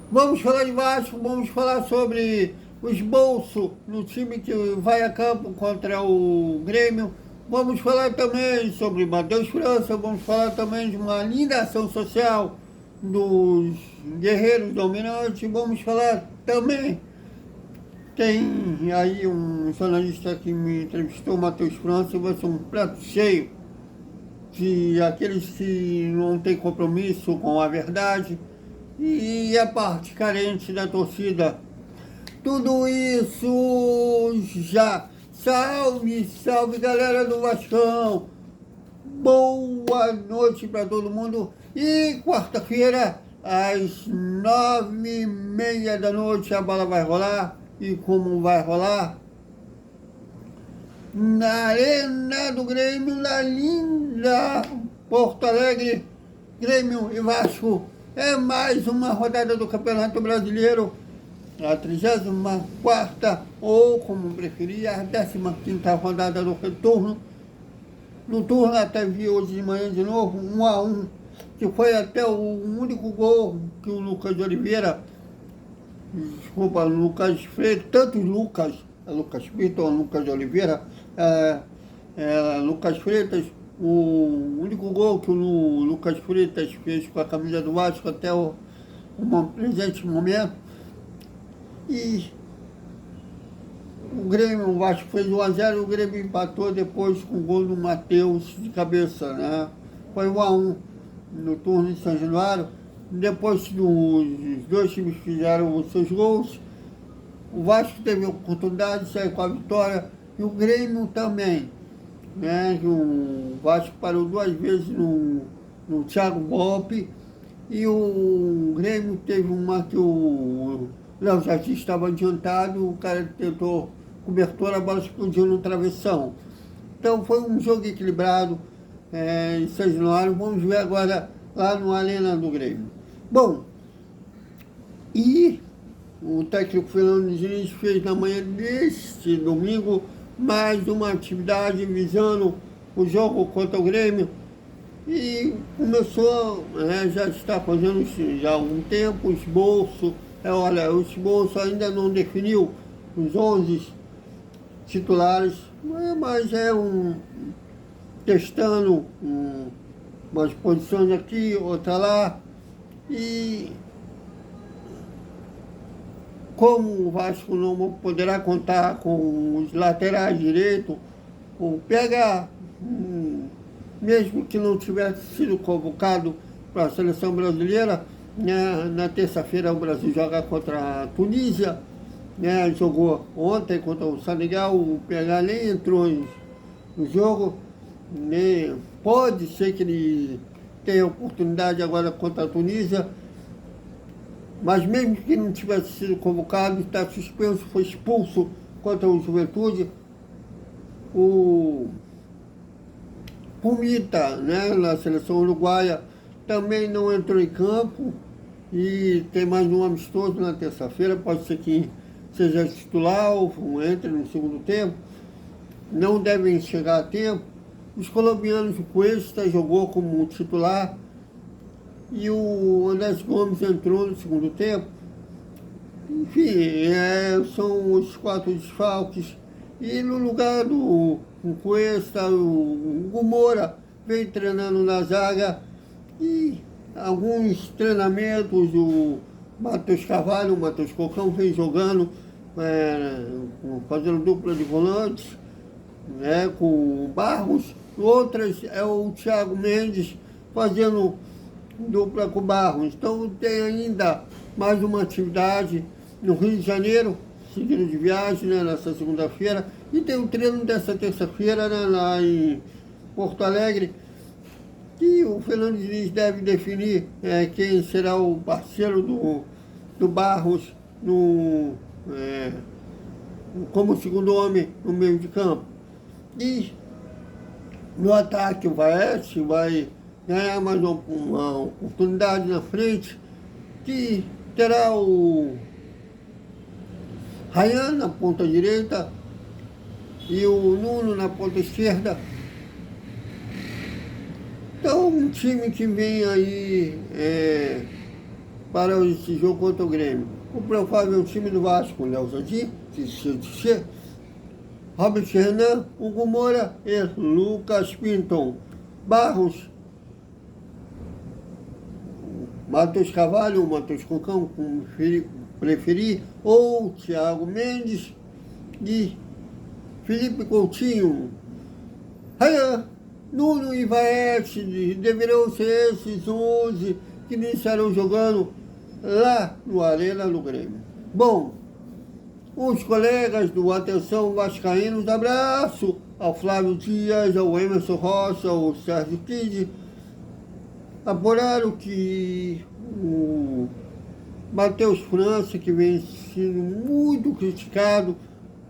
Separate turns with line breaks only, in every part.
Vamos falar de Vasco, vamos falar sobre o esboço no time que vai a campo contra o Grêmio. Vamos falar também sobre Matheus França, vamos falar também de uma linda ação social dos guerreiros dominantes. Vamos falar também, tem aí um jornalista que me entrevistou, Matheus França, vai ser um prato cheio de aqueles que não têm compromisso com a verdade e a parte carente da torcida. Tudo isso já. Salve, salve galera do Vascão! Boa noite para todo mundo. E quarta-feira, às 9h30 da noite, a bola vai rolar. E como vai rolar? Na Arena do Grêmio, na linda Porto Alegre, Grêmio e Vasco. É mais uma rodada do Campeonato Brasileiro, a 34ª, ou como preferir, a 15ª rodada do retorno. No turno até vi hoje de manhã de novo, 1-1, que foi até o único gol que o Lucas de Oliveira, desculpa, Lucas Freitas, tantos Lucas Vitor, Lucas de Oliveira, Lucas Freitas, o único gol que o Lucas Freitas fez com a camisa do Vasco até o presente momento. E o Grêmio, o Vasco fez 1-0, o Grêmio empatou depois com o gol do Matheus de cabeça, né? Foi 1-1 no turno de São Januário. Depois que os dois times fizeram os seus gols, o Vasco teve a oportunidade de sair com a vitória e o Grêmio também, né? O Vasco parou 2 vezes no Thiago Volpe e o Grêmio teve uma que o Léo Jardim estava adiantado, o cara tentou cobertor, a bola explodiu no travessão. Então foi um jogo equilibrado em São Januário. Vamos ver agora lá no Arena do Grêmio. Bom, e o técnico Fernando Diniz fez na manhã deste domingo mais uma atividade visando o jogo contra o Grêmio e começou, já está fazendo já há algum tempo, o esboço. Olha, o esboço ainda não definiu os 11 titulares, mas testando umas posições aqui, outra lá. E como o Vasco não poderá contar com os laterais direito, o PH, mesmo que não tivesse sido convocado para a seleção brasileira, na terça-feira o Brasil joga contra a Tunísia, jogou ontem contra o Senegal, o PH nem entrou no jogo, pode ser que ele tenha oportunidade agora contra a Tunísia, mas mesmo que não tivesse sido convocado, está suspenso, foi expulso contra o Juventude. O Pumita, na seleção uruguaia, também não entrou em campo e tem mais um amistoso na terça-feira, pode ser que seja titular ou entre no segundo tempo, não devem chegar a tempo. Os colombianos, o Cuesta jogou como titular e o Andrés Gomes entrou no segundo tempo. Enfim, são os 4 desfalques. E no lugar do Cuesta, o Moura vem treinando na zaga e alguns treinamentos, o Matheus Carvalho, o Matheus Cocão vem jogando, fazendo dupla de volantes, com o Barros. Outras é o Thiago Mendes fazendo dupla com o Barros. Então tem ainda mais uma atividade no Rio de Janeiro, seguindo de viagem, nessa segunda-feira. E tem um treino dessa terça-feira, lá em Porto Alegre, que o Fernando Diniz deve definir quem será o parceiro do Barros como segundo homem no meio de campo. E no ataque o Vaeste vai ganhar mais uma oportunidade na frente, que terá o Ryan na ponta direita e o Nuno na ponta esquerda. Então, um time que vem aí para esse jogo contra o Grêmio. O provável time do Vasco, Léo Jardim, Robert Renan, Hugo Moura e Lucas Pinton. Barros, Matheus Carvalho, Matheus Cocão, como preferir, ou Thiago Mendes e Felipe Coutinho. Rayan, Nuno e Vaete deverão ser esses 11 que iniciarão jogando lá no Arena do Grêmio. Bom, os colegas do Atenção Vascaínos, abraço ao Flávio Dias, ao Emerson Rocha, ao Sérgio Kid, apuraram que o Matheus França, que vem sendo muito criticado,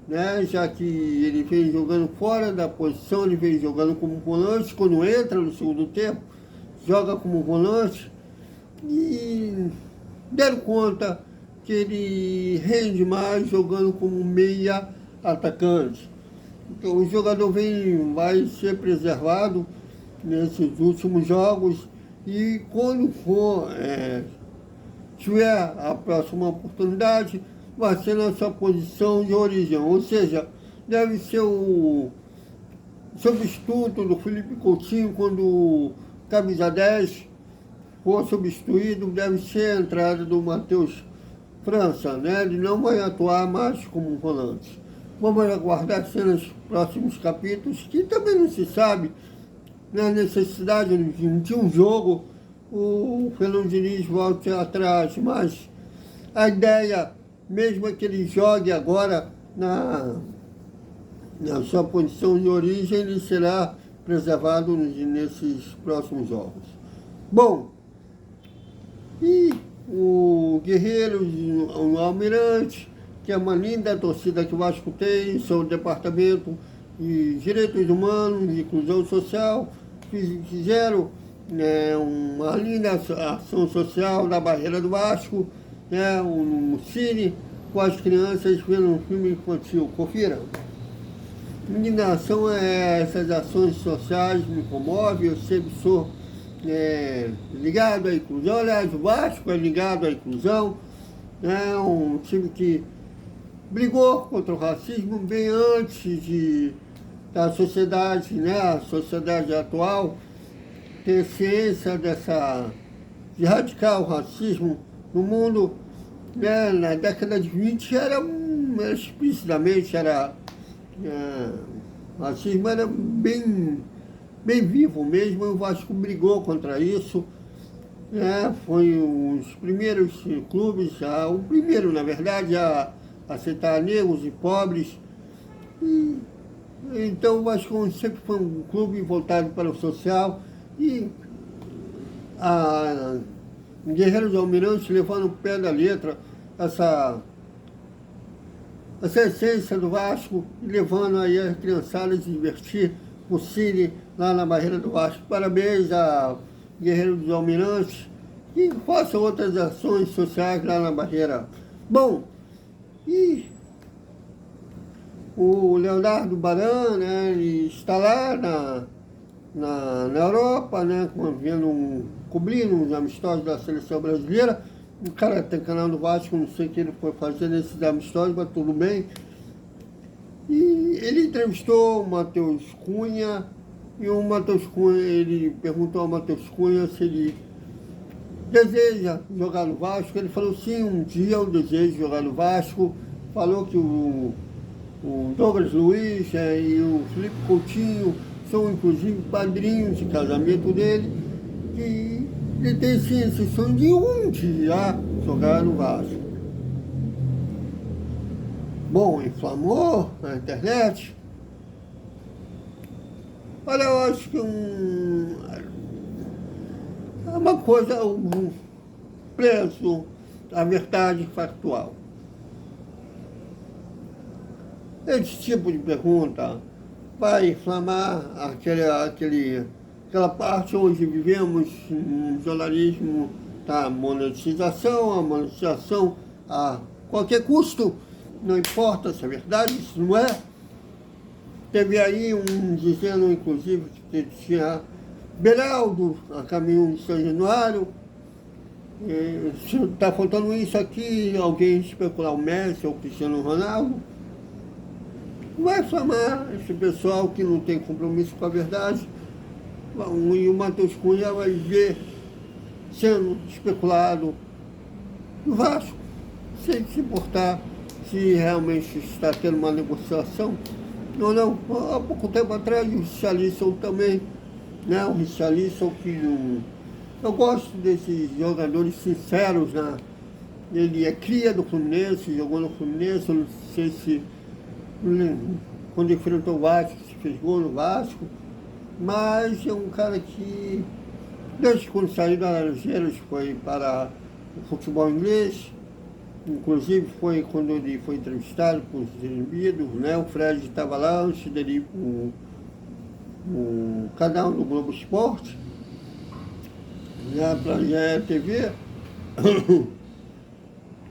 né, já que ele vem jogando fora da posição, ele vem jogando como volante, quando entra no segundo tempo, joga como volante, e deram conta que ele rende mais jogando como meia atacante. Então o jogador vai ser preservado nesses últimos jogos e quando tiver a próxima oportunidade, vai ser na sua posição de origem, ou seja, deve ser o substituto do Felipe Coutinho quando o camisa 10 for substituído, deve ser a entrada do Matheus França, né? Ele não vai atuar mais como volante. Vamos aguardar cenas nos próximos capítulos, que também não se sabe, na necessidade de um jogo, o Fernando Diniz volte atrás, mas a ideia, mesmo que ele jogue agora na sua posição de origem, ele será preservado nesses próximos jogos. Bom, e o Guerreiros, o Almirante, que é uma linda torcida que o Vasco tem, seu departamento de direitos humanos, de inclusão social, fizeram uma linda ação social na Barreira do Vasco, um cine com as crianças vendo um filme infantil. Confira. Indignação essas ações sociais me comovem, eu sempre sou ligado à inclusão, aliás, o Vasco é ligado à inclusão, é um time que brigou contra o racismo bem antes da sociedade, a sociedade atual ter ciência de erradicar o racismo no mundo. Na década de 20 era explicitamente, o racismo era bem vivo mesmo, e o Vasco brigou contra isso. Foi um dos primeiros clubes, o primeiro, na verdade, a aceitar negros e pobres. Então o Vasco sempre foi um clube voltado para o social, e a Guerreiros do Almirante levando o pé da letra essa essência do Vasco, levando aí as criançadas a se divertir o Cine lá na Barreira do Vasco. Parabéns a Guerreiros dos Almirantes e façam outras ações sociais lá na Barreira. Bom, e o Leonardo Baran, ele está lá na Europa, cobrindo os amistosos da seleção brasileira. O cara tem canal do Vasco, não sei o que ele foi fazer nesses amistosos, mas tudo bem. E ele entrevistou o Matheus Cunha, e o Matheus Cunha, ele perguntou ao Matheus Cunha se ele deseja jogar no Vasco. Ele falou sim, um dia eu desejo jogar no Vasco. Falou que o Douglas Luiz e o Felipe Coutinho são inclusive padrinhos de casamento dele, e ele tem sim esse sonho de um dia jogar no Vasco. Bom, inflamou na internet. Olha, eu acho que é uma coisa, um preço da verdade factual. Esse tipo de pergunta vai inflamar aquela parte onde vivemos um jornalismo da monetização, a monetização a qualquer custo, não importa se é verdade, se não é. Teve aí dizendo, inclusive, que tinha Beraldo a caminho de São Januário, Se está faltando isso aqui, alguém especular o Messi ou o Cristiano Ronaldo, vai chamar esse pessoal que não tem compromisso com a verdade, e o Matheus Cunha vai ver sendo especulado no Vasco, sem se importar se realmente está tendo uma negociação ou não. Há pouco tempo atrás o Richarlison também, né? O Richarlison que não... Eu gosto desses jogadores sinceros, né? Ele é cria do Fluminense, jogou no Fluminense, eu não sei se quando enfrentou o Vasco, se fez gol no Vasco, mas é um cara que, desde quando saiu da Laranjeiras, foi para o futebol inglês, inclusive foi quando ele foi entrevistado por os Inimigos, né? O Fred estava lá antes dele ir para o canal do Globo Esporte, para a TV,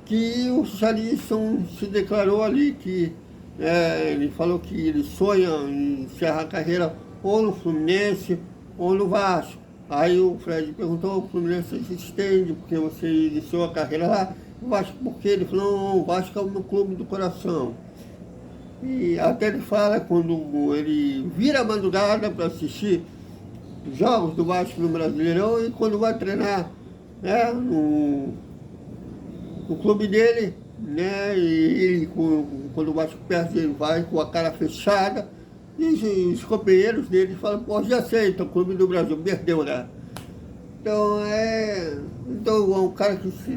que o Richarlison se declarou ali que ele falou que ele sonha em encerrar a carreira ou no Fluminense ou no Vasco. Aí o Fred perguntou: o Fluminense se estende porque você iniciou a carreira lá, o Vasco por quê? Ele falou: não, o Vasco é o meu clube do coração. E até ele fala, quando ele vira a madrugada para assistir jogos do Vasco no Brasileirão, e quando vai treinar, né, no clube dele, né, e ele, quando o Vasco perde, ele vai com a cara fechada, e os companheiros dele falam: pô, já sei, então o clube do Brasil perdeu, né? Então é um cara que se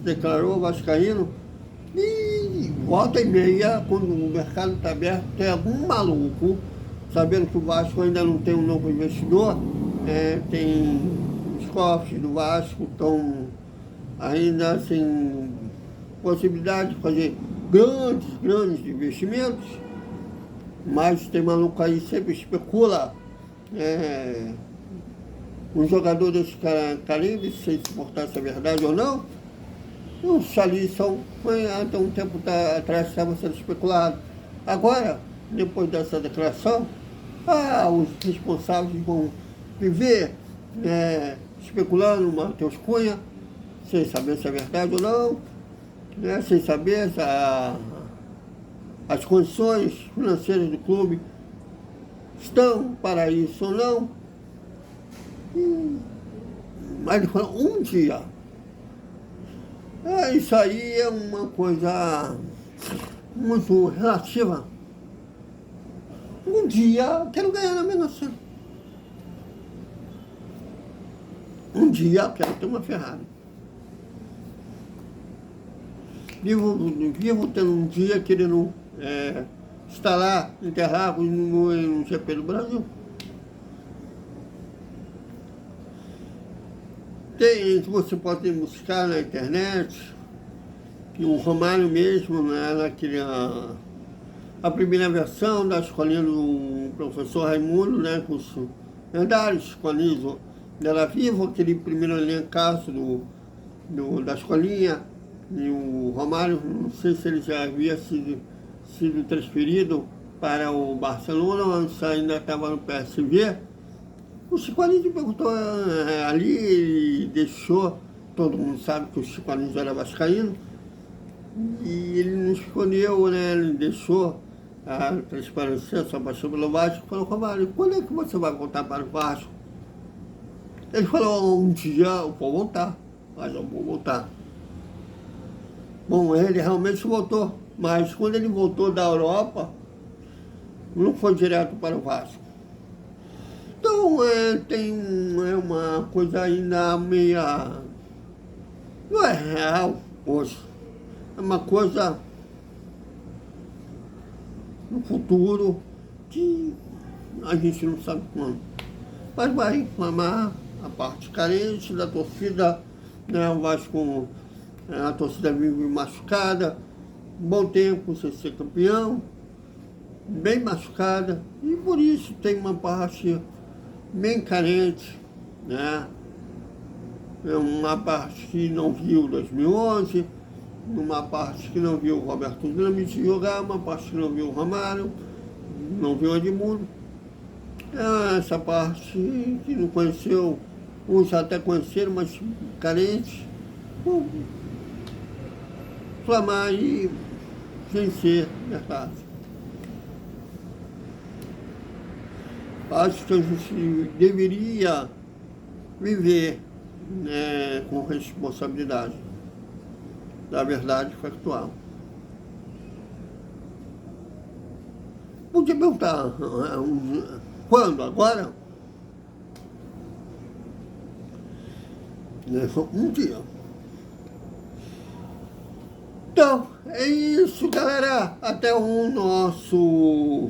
declarou vascaíno, e volta e meia, quando o mercado está aberto, tem algum maluco, sabendo que o Vasco ainda não tem um novo investidor, tem os cofres do Vasco estão ainda sem possibilidade de fazer grandes investimentos, mas tem maluco aí que sempre especula um jogador desse calibre, sem se importar se é verdade ou não. O Richarlison foi até um tempo atrás estava sendo especulado. Agora, depois dessa declaração, os responsáveis vão viver especulando o Matheus Cunha, sem saber se é verdade ou não, né, sem saber se as condições financeiras do clube estão para isso ou não. Mas ele falou: um dia. Isso aí é uma coisa muito relativa. Um dia eu quero ganhar na Mega Sena. Um dia eu quero ter uma Ferrari. Vivo tendo um dia querendo estar lá, enterrado no GP do Brasil. Você pode buscar na internet, que o Romário mesmo, né, a primeira versão da escolinha do professor Raimundo, né, com os lendários escolinhos dela vivo, aquele primeiro elencaço da escolinha, e o Romário, não sei se ele já havia sido transferido para o Barcelona, ou ainda estava no PSV. O Chico Anísio perguntou ali, ele deixou, todo mundo sabe que o Chico Anísio era vascaíno, e ele não escolheu, né, ele deixou a transparecer sua paixão pelo Vasco, falou: Romário, quando é que você vai voltar para o Vasco? Ele falou: um dia eu vou voltar, mas eu vou voltar. Bom, ele realmente voltou, mas quando ele voltou da Europa, não foi direto para o Vasco. Então tem uma coisa ainda meia... não é real hoje. É uma coisa no futuro que a gente não sabe quando. Mas vai inflamar a parte carente da torcida, né? O Vasco, a torcida vive machucada, bom tempo sem ser campeão, bem machucada, e por isso tem uma parte bem carente, né? É uma parte que não viu 2011, uma parte que não viu o Roberto Dinamite jogar, uma parte que não viu o Romário, não viu o Edmundo. Essa parte que não conheceu, uns até conheceram, mas carente. clamar e vencer verdade. Acho que a gente deveria viver, né, com responsabilidade da verdade factual. Podia perguntar, quando? Agora? Um dia. Então, é isso, galera. Até o nosso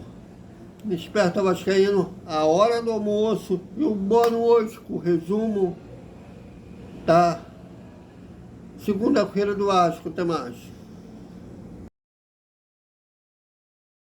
Desperta Vascaíno, a hora do almoço e o boa noite, com o resumo da segunda-feira do Vasco. Até mais.